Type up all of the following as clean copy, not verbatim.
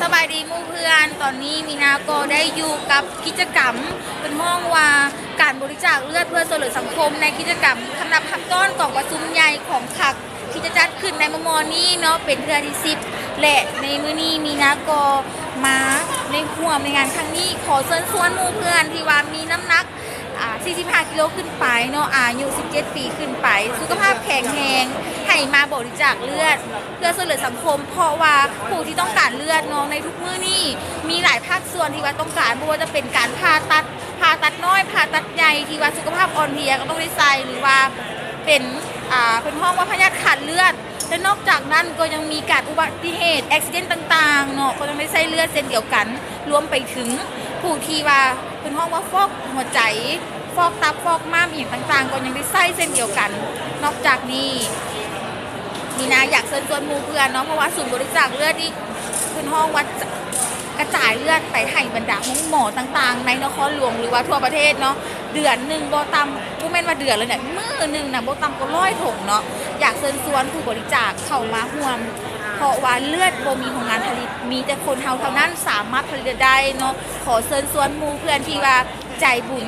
สบายดีมู่เพื่อนตอนนี้มีนาก็ได้อยู่กับกิจกรรมเป็นห้องว่าการบริจาคเลือดเพื่อช่วยเหลือสังคมในกิจกรรมคณะพักต้อนกล่องประชุมใหญ่ของขักที่จะจัดขึ้นในมอนี้เนาะเป็นเดือนที่10และในมื้อนี้มีนาก็มาในห่วมในงานครั้งนี้ขอเชิญชวนมู่เพื่อนที่ว่ามีน้ำหนัก45 กิโลขึ้นไปเนาะอายุ17 ปีขึ้นไปสุขภาพแข็งแรงให้มาบริจาคเลือดเพื่อช่วยเหลือสังคมเพราะว่าผู้ที่ต้องการเลือดเนาะในทุกมื้อนี้มีหลายภาคส่วนที่ว่าต้องการไม่ว่าจะเป็นการผ่าตัดน้อยผ่าตัดใหญ่ที่ว่าสุขภาพอ่อนเพลียก็ต้องได้ใส่หรือว่าเป็นห้องว่าพยาธิขาดเลือดและนอกจากนั้นก็ยังมีการอุบัติเหตุอุบิเหตุต่างๆเนาะก็ต้องได้ใส่เลือดเช่นเดียวกันรวมไปถึงผู้ที่ว่าเป็นห้องว่าฟอกหัวใจฟอกตับฟอกม้ามอย่างต่างๆก็ยังได้ใส่เช่นเดียวกันนอกจากนี้มีนาอยากเชิญชวนหมู่เพื่อนเนาะเพราะว่าศูนย์บริจาคเลือดที่เป็นห้องวัดกระจายเลือดไปให้บรรดาห้องหมอต่างๆในนครหลวงหรือว่าทั่วประเทศเนาะเดือนหนึ่งโบตำผู้แม่นว่าเดือนเลยเนี่ยมื้อหนึ่งนะโบตำก็100 ถุงเนาะอยากเชิญชวนผู้บริจาคเข้ามาร่วมเพราะว่าเลือดโบมีโรงงานผลิตมีแต่คนเท่านั้นสามารถผลิตได้เนาะขอเชิญชวนหมู่เพื่อนที่ว่าใจบุญ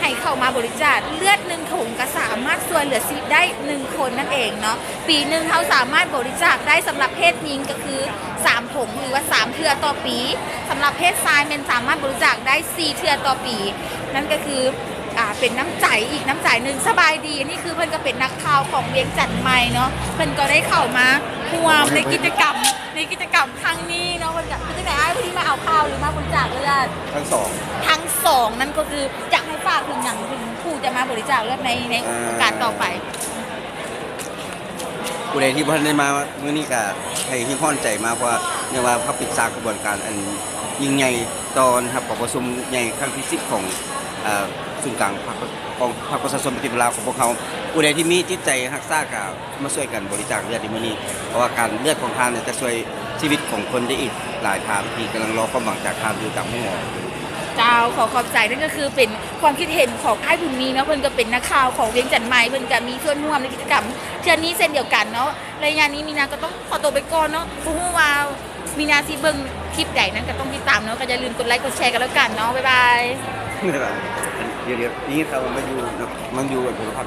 ให้เข้ามาบริจาคเลือด1 ถุงก็สามารถช่วยเหลือชีวิตได้1 คนนั่นเองเนาะปีหนึ่งเขาสามารถบริจาคได้สำหรับเพศหญิงก็คือ3 ถุงหรือว่า3 เทื่อต่อปีสำหรับเพศชายเป็นสามารถบริจาคได้4 เทื่อต่อปีนั่นก็คือเป็นน้ำใจอีกน้ำใจหนึ่งสบายดีนี่คือเพิ่นก็เป็นนักข่าวของเวียงจันทน์ใหม่เนาะเพิ่นก็ได้เข้ามาร่วมในกิจกรรมครั้งนี้เนาะเพิ่นก็คือไหนไอ้ที่มาเอาข่าวหรือมาบริจาคเลือดทั้งสองนั่นก็คืออยากให้ฝากถึงอย่างถึงผู้จะมาบริจาคเลือดในโอกาสต่อไปผู้ใดที่บ่ทันได้มามื้อนี้ก็ให้ที่พ้อนใจมาเพราะว่าเนี่ยว่าเขาปิดสร้างกระบวนการอันยิ่งใหญ่ตอนครับประชุมใหญ่ครั้งที่10ของศูนย์กลางพรรคประชาชนปฏิบัติของพวกเขาผู้ใดที่มีจิตใจรักษาก็มาช่วยกันบริจาคเลือดในมื้อนี้เพราะว่าการเลือดของทานเนี่ยจะช่วยชีวิตของคนได้อีกหลายทางที่กำลังรอความหวังจากทานอยู่จากหมอเจ้าขอขอบใจนั่นก็คือเป็นความคิดเห็นของไอ้บุญมีเนาะเพิ่นก็เป็นนักข่าวของเวียงจันทน์ใหม่เพิ่นก็มีส่วนร่วมในกิจกรรมเทื่อนี้เช่นเดียวกันเนาะรายงานนี้มีนาก็ต้องขอตัวไปก่อนเนาะบ่ฮู้ว่ามีนาสิเบิ่งคลิปใดนั้นก็ต้องติดตามเนาะก็อย่าลืมกดไลค์กดแชร์กันแล้วกันเนาะบ๊ายบายเดี๋ยวนี่เขามาอยู่มันอยู่